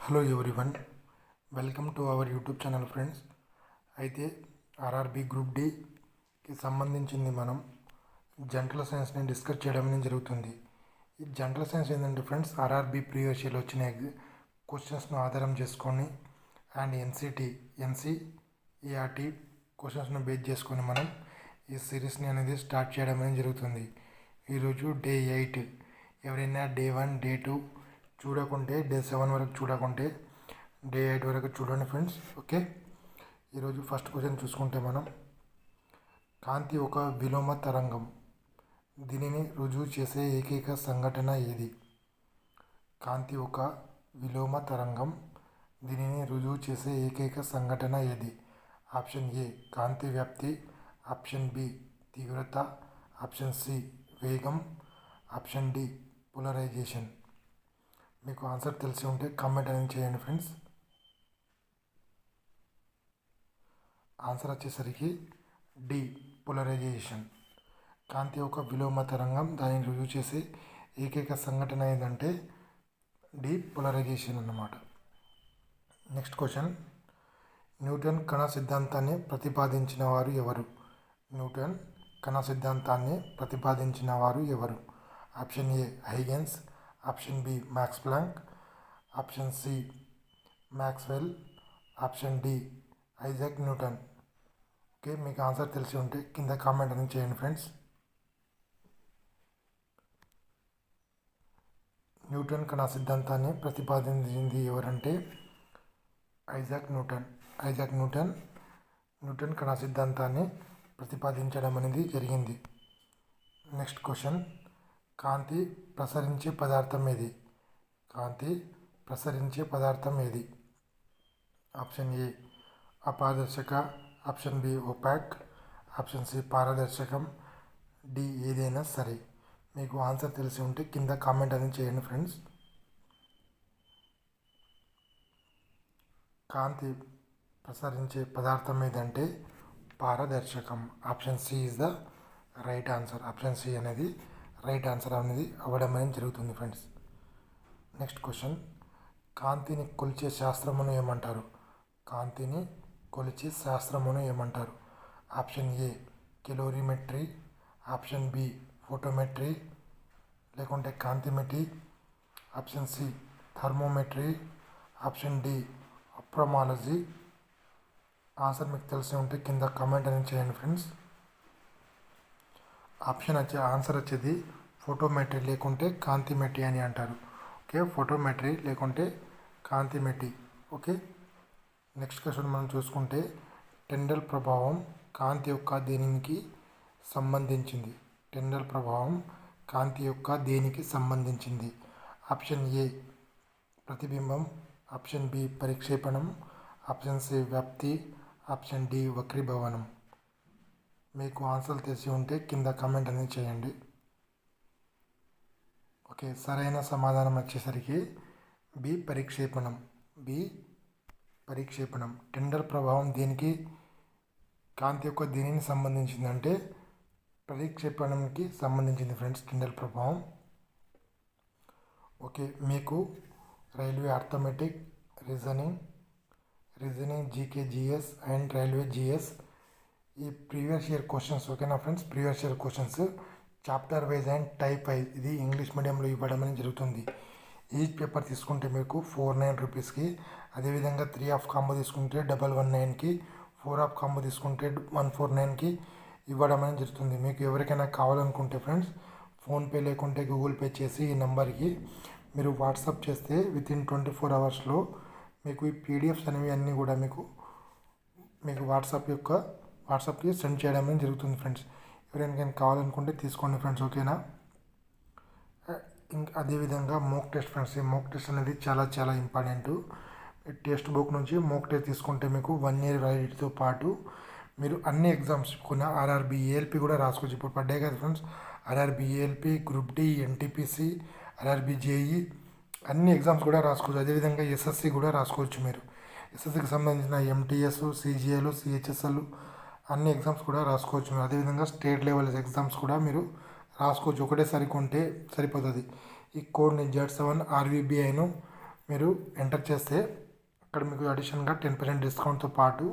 Hello everyone, welcome to our YouTube channel friends. అయితే RRB group డికి సంబంధించింది మనం general సైన్స్ని discuss చేయడం జరుగుతుంది. ఈ జనరల్ సైన్స్ ఏంటంటే ఫ్రెండ్స్, ఆర్ఆర్బి ప్రీవియస్ ఇయర్లో వచ్చిన క్వశ్చన్స్ను ఆధారం చేసుకొని అండ్ ఎన్సీఈఆర్టీ క్వశ్చన్స్ను బేస్ చేసుకొని మనం ఈ సిరీస్ని అనేది స్టార్ట్ చేయడం జరుగుతుంది. ఈరోజు డే 8. ఎవరైనా డే 1, డే 2 చూడకుంటే డే 7 వరకు చూడకుంటే డే 8 వరకు చూడండి ఫ్రెండ్స్. ఓకే, ఈరోజు ఫస్ట్ క్వశ్చన్ చూసుకుంటే మనం, కాంతి ఒక విలోమ తరంగం, దీనిని రుజువు చేసే ఏకైక సంఘటన ఏది? కాంతి ఒక విలోమ తరంగం, దీనిని రుజువు చేసే ఏకైక సంఘటన ఏది? ఆప్షన్ ఏ కాంతి వ్యాప్తి, ఆప్షన్ బి తీవ్రత, ఆప్షన్ సి వేగం, ఆప్షన్ డి పోలరైజేషన్. మీకు ఆన్సర్ తెలిసి ఉంటే కామెంట్ అనేది చేయండి ఫ్రెండ్స్. ఆన్సర్ వచ్చేసరికి డి పోలరైజేషన్. కాంతి ఒక విలోమ తరంగం, దానిని రుజువు చేసే ఏకైక సంఘటన ఏదంటే డి పోలరైజేషన్ అన్నమాట. నెక్స్ట్ క్వశ్చన్, న్యూటన్ కణ సిద్ధాంతాన్ని ప్రతిపాదించిన వారు ఎవరు? న్యూటన్ కణ సిద్ధాంతాన్ని ప్రతిపాదించిన వారు ఎవరు? Option A Huygens, option B Max Planck, option C Maxwell, option D Isaac Newton. Okay, మీకు ఆన్సర్ తెలిసి ఉంటే కింద కామెంట్ అనేది చేయండి ఫ్రెండ్స్. న్యూటన్ కణ సిద్ధాంతాన్ని ప్రతిపాదించింది ఎవరంటే ఐజాక్ న్యూటన్. న్యూటన్ కణ సిద్ధాంతాన్ని ప్రతిపాదించడం అనేది జరిగింది. నెక్స్ట్ క్వశ్చన్, కాంతి ప్రసరించే పదార్థం ఏది? కాంతి ప్రసరించే పదార్థం ఏది? ఆప్షన్ ఏ అపారదర్శక, option B opaque, option C పారదర్శకం, డి ఏదైనా సరే. మీకు ఆన్సర్ తెలిసి ఉంటే కింద కామెంట్ అనేది చేయండి ఫ్రెండ్స్. కాంతి ప్రసరించే పదార్థం ఏదంటే పారదర్శకం. Option C is the right answer. Option C అనేది రైట్ ఆన్సర్ అనేది అవ్వడం అనేది జరుగుతుంది ఫ్రెండ్స్. నెక్స్ట్ క్వశ్చన్, కాంతిని కొలిచే శాస్త్రమును ఏమంటారు? కాంతిని కొలిచే శాస్త్రమును ఏమంటారు? Option A calorimetry, option B photometry, లేకుంటే కాంతిమెట్రీ, option C thermometry, option D అప్రమాలజీ. ఆన్సర్ మీకు తెలిసి ఉంటే కింద కామెంట్ అనేది చేయండి ఫ్రెండ్స్. ఆన్సర్ వచ్చేది ఫోటోమెట్రీ లేకుంటే కాంతిమెట్రీ అని అంటారు. ఓకే, ఫోటోమెట్రీ లేకుంటే కాంతిమెట్రీ. ఓకే, నెక్స్ట్ క్వశ్చన్ మనం చూసుకుంటే, టెండల్ ప్రభావం కాంతి యొక్క దేనికి సంబంధించింది? టెండల్ ప్రభావం కాంతి యొక్క దేనికి సంబంధించింది? ఆప్షన్ ఏ ప్రతిబింబం, ఆప్షన్ బి పరిక్షేపణం, ఆప్షన్ సి వ్యాప్తి, ఆప్షన్ డి వక్రీభవనం. మీకు ఆన్సర్ తెలిసి ఉంటే కింద కామెంట్ అనేది చేయండి. ఓకే, సరైన సమాధానం వచ్చేసరికి బి పరిక్షేపణం. టెండల్ ప్రభావం దేనికి, కాంతి యొక్క దేనికి సంబంధించింది అంటే పరిక్షేపణంకి సంబంధించింది ఫ్రెండ్స్ టెండల్ ప్రభావం. ఓకే, మీకు railway arithmetic, reasoning, GK GS and railway GS ఈ ప్రీవియస్ ఇయర్ క్వశ్చన్స్. ఓకేనా friends, previous year questions chapter wise and type wise ఇది ఇంగ్లీష్ మీడియంలో ఇవ్వడం అనేది జరుగుతుంది. ఈచ్ పేపర్ తీసుకుంటే మీకు 49 రూపీస్కి, అదేవిధంగా 3 ఆఫ్ కాంబో తీసుకుంటే 119కి, 4 ఆఫ్ కాంబో తీసుకుంటే 149కి ఇవ్వడం అనేది జరుగుతుంది. మీకు ఎవరికైనా కావాలనుకుంటే ఫ్రెండ్స్, ఫోన్పే లేకుంటే గూగుల్ పే చేసి ఈ నెంబర్కి మీరు వాట్సాప్ చేస్తే వితిన్ 24 అవర్స్లో మీకు ఈ పీడిఎఫ్స్ అనేవి అన్నీ కూడా మీకు వాట్సాప్కి సెండ్ చేయడం అనేది జరుగుతుంది ఫ్రెండ్స్. ఎవరైనా కావాలనుకుంటే తీసుకోండి ఫ్రెండ్స్. ఓకేనా, ఇంకా అదేవిధంగా మోక్ టెస్ట్ ఫ్రెండ్స్. ఈ మోక్ టెస్ట్ అనేది చాలా చాలా ఇంపార్టెంట్. టెక్స్ట్ బుక్ నుంచి మోక్ టెస్ట్ తీసుకుంటే మీకు 1 ఇయర్ వ్యాలిడిటీతో పాటు మీరు అన్ని ఎగ్జామ్స్ కొన్న ఆర్ఆర్బి ఏఎల్పి కూడా రాసుకోవచ్చు. ఇప్పుడు పడ్డాయి కదా friends, RRB ALP, group D, NTPC, RRB JE అన్ని ఎగ్జామ్స్ కూడా రాసుకోవచ్చు. అదేవిధంగా ఎస్ఎస్సి కూడా రాసుకోవచ్చు. మీరు ఎస్ఎస్సికి సంబంధించిన ఎంటీఎస్, సిజిఎల్, సిహెచ్ఎస్ఎల్ అన్ని ఎగ్జామ్స్ కూడా రాసుకోవచ్చు. అదేవిధంగా స్టేట్ లెవెల్ ఎగ్జామ్స్ కూడా మీరు రాసుకోవచ్చు. ఒకటేసారి కొంటే సరిపోతుంది. ఈ కోడ్ని Z7 RVBIను మీరు ఎంటర్ చేస్తే అక్కడ మీకు అడిషన్గా 10% డిస్కౌంట్తో పాటు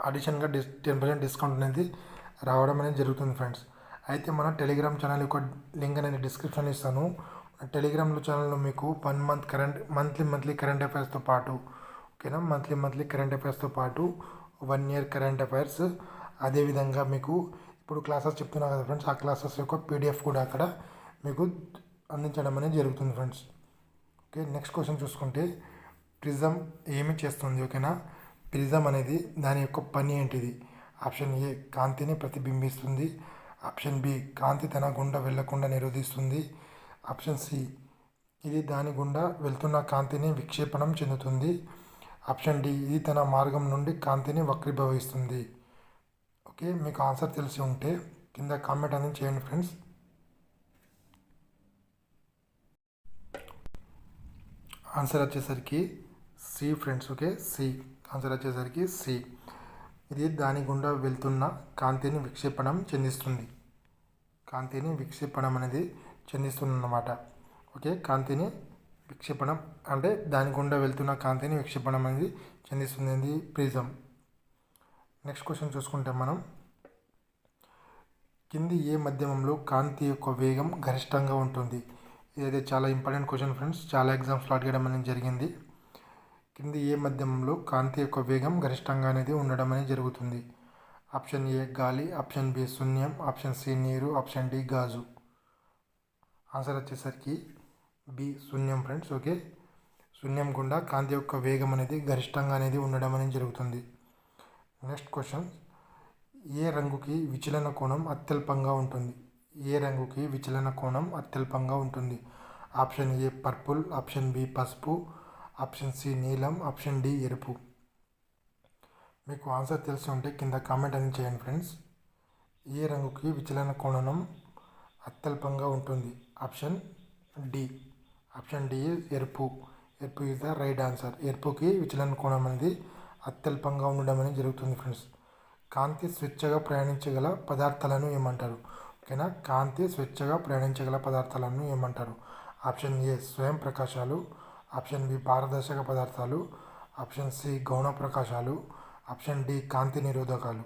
అడిషన్గా 10% డిస్కౌంట్ అనేది రావడం అనేది జరుగుతుంది ఫ్రెండ్స్. అయితే మన టెలిగ్రామ్ ఛానల్ యొక్క లింక్ అనేది డిస్క్రిప్షన్ ఇస్తాను. టెలిగ్రామ్ ఛానల్లో మీకు 1 మంత్ మంత్లీ కరెంట్ అఫైర్స్తో పాటు ఓకేనా, మంత్లీ కరెంట్ అఫైర్స్తో పాటు 1 ఇయర్ కరెంట్ అఫైర్స్, అదేవిధంగా మీకు ఇప్పుడు క్లాసెస్ చెప్తున్నా కదా ఫ్రెండ్స్, ఆ క్లాసెస్ యొక్క పీడిఎఫ్ కూడా అక్కడ మీకు అందించడం అనేది జరుగుతుంది ఫ్రెండ్స్. ఓకే, నెక్స్ట్ క్వశ్చన్ చూసుకుంటే ప్రిజం ఏమి చేస్తుంది? ఓకేనా, ప్రిజం అనేది దాని యొక్క పని ఏంటిది? ఆప్షన్ ఏ కాంతిని ప్రతిబింబిస్తుంది, ఆప్షన్ బి కాంతి తన గుండా వెళ్లకుండా నిరోధిస్తుంది, ఆప్షన్ సి ఇది దాని గుండా వెళ్తున్న కాంతిని విక్షేపణం చెందుతుంది, ఆప్షన్ డి ఇది తన మార్గం నుండి కాంతిని వక్రీభవిస్తుంది. ఓకే, మీకు ఆన్సర్ తెలిసి ఉంటే కింద కామెంట్ అనేది చేయండి ఫ్రెండ్స్. ఆన్సర్ వచ్చేసరికి C friends. Okay, C answer వచ్చేసరికి సి. ఇది దాని గుండా వెళ్తున్న కాంతిని విక్షేపణం చెందిస్తుంది. కాంతిని విక్షేపణం అనేది చెందిస్తుంది అన్నమాట. ఓకే, కాంతిని విక్షేపణం అంటే దాని గుండా వెళ్తున్న కాంతిని విక్షేపణం అనేది చెందిస్తుంది ప్రిజం. నెక్స్ట్ క్వశ్చన్ చూసుకుంటే మనం కింది ఏ మాధ్యమంలో కాంతి యొక్క వేగం గరిష్టంగా ఉంటుంది? ఇదైతే చాలా ఇంపార్టెంట్ క్వశ్చన్ ఫ్రెండ్స్, చాలా ఎగ్జామ్స్లో అడగడం అనేది జరిగింది. కింది ఏ మాధ్యమంలో కాంతి యొక్క వేగం గరిష్టంగా అనేది ఉండడం అనేది జరుగుతుంది? ఆప్షన్ ఏ గాలి, ఆప్షన్ బి శూన్యం, ఆప్షన్ సి నీరు, ఆప్షన్ డి గాజు. ఆన్సర్ వచ్చేసరికి బి శూన్యం ఫ్రెండ్స్. ఓకే, శూన్యం గుండా కాంతి యొక్క వేగం అనేది గరిష్టంగా అనేది ఉండడం అనేది జరుగుతుంది. నెక్స్ట్ క్వశ్చన్, ఏ రంగుకి విచలన కోణం అత్యల్పంగా ఉంటుంది? ఏ రంగుకి విచలన కోణం అత్యల్పంగా ఉంటుంది? Option A purple, option B పసుపు, ఆప్షన్ సి నీలం, ఆప్షన్ డి ఎరుపు. మీకు ఆన్సర్ తెలిసి ఉంటే కింద కామెంట్ అనేది చేయండి ఫ్రెండ్స్. ఏ రంగుకి విచలన కోణం అత్యల్పంగా ఉంటుంది? Option D. ఆప్షన్ డి ఎరుపు. ఎరుపు ఈజ్ ద రైట్ ఆన్సర్. ఎరుపుకి విచలన కోణం అనేది అత్యల్పంగా ఉండడం అనేది జరుగుతుంది ఫ్రెండ్స్. కాంతి స్వేచ్ఛగా ప్రయాణించగల పదార్థాలను ఏమంటారు? ఓకేనా, కాంతి స్వేచ్ఛగా ప్రయాణించగల పదార్థాలను ఏమంటారు? ఆప్షన్ ఏ స్వయం ప్రకాశాలు, ఆప్షన్ బి పారదర్శక పదార్థాలు, ఆప్షన్ సి గౌణ ప్రకాశాలు, ఆప్షన్ డి కాంతి నిరోధకాలు.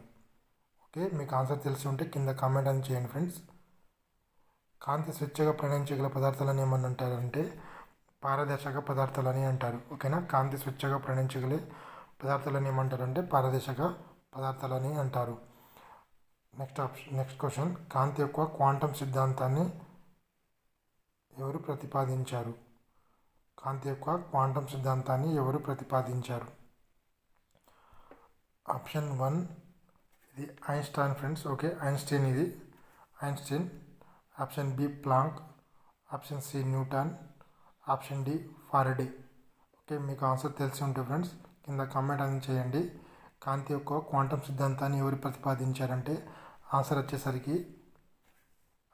ఓకే, మీకు ఆన్సర్ తెలిసి ఉంటే కింద కామెంట్ అని చేయండి ఫ్రెండ్స్. కాంతి స్వేచ్ఛగా ప్రయాణించగల పదార్థాలను ఏమని అంటారంటే పారదర్శక పదార్థాలని అంటారు. ఓకేనా, కాంతి స్వేచ్ఛగా ప్రయాణించగల పదార్థాలను ఏమంటారంటే పారదర్శక పదార్థాలని అంటారు. నెక్స్ట్ క్వశ్చన్, కాంతి యొక్క క్వాంటం సిద్ధాంతాన్ని ఎవరు ప్రతిపాదించారు? కాంతి యొక్క క్వాంటం సిద్ధాంతాన్ని ఎవరు ప్రతిపాదించారు? ఆప్షన్ 1 ఇది ఐన్స్టైన్ ఫ్రెండ్స్. ఓకే, ఐన్స్టైన్, ఇది Einstein. Option B Planck, option C Newton, option D Faraday. Okay, మీకు ఆన్సర్ తెలిసి ఉంటే ఫ్రెండ్స్ కింద కామెంట్ అనేది చేయండి. కాంతి యొక్క క్వాంటం సిద్ధాంతాన్ని ఎవరు ప్రతిపాదించారంటే ఆన్సర్ వచ్చేసరికి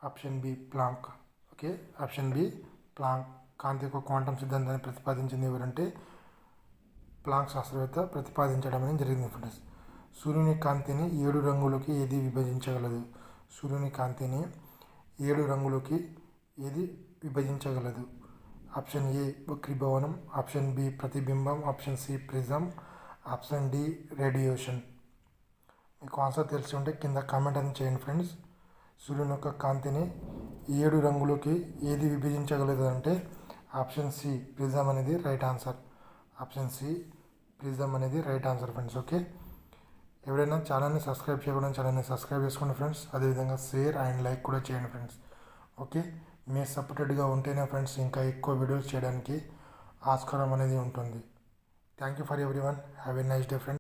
option B Planck. Okay, option B Planck. కాంతి యొక్క క్వాంటం సిద్ధాంతాన్ని ప్రతిపాదించింది ఎవరంటే ప్లాంక్ శాస్త్రవేత్త ప్రతిపాదించడం అనేది జరిగింది ఫ్రెండ్స్. సూర్యుని కాంతిని 7 రంగులకి ఏది విభజించగలదు? సూర్యుని కాంతిని 7 రంగులకి ఏది విభజించగలదు? ఆప్షన్ ఏ వక్రీభవనం, ఆప్షన్ బి ప్రతిబింబం, option C prism, option D radiation. మీకు ఆన్సర్ తెలిసి ఉంటే కింద కామెంట్ అని చేయండి ఫ్రెండ్స్. సూర్యుని యొక్క కాంతిని 7 రంగులకి ఏది విభజించగలదు అంటే ఆప్షన్ సి ప్రిజం అనేది right answer. Option C prism అనేది రైట్ ఆన్సర్ ఫ్రెండ్స్. ఓకే, ఎవరైనా ఛానల్ని సబ్స్క్రైబ్ చేయకుండా ఛానల్ని సబ్స్క్రైబ్ చేసుకోండి ఫ్రెండ్స్. అదేవిధంగా షేర్ అండ్ లైక్ కూడా చేయండి ఫ్రెండ్స్. ఓకే, మీరు సపోర్టెడ్గా ఉంటేనే ఫ్రెండ్స్ ఇంకా ఎక్కువ వీడియోస్ చేయడానికి ఆస్కారం అనేది ఉంటుంది. Thank you for everyone. Have a nice day friends.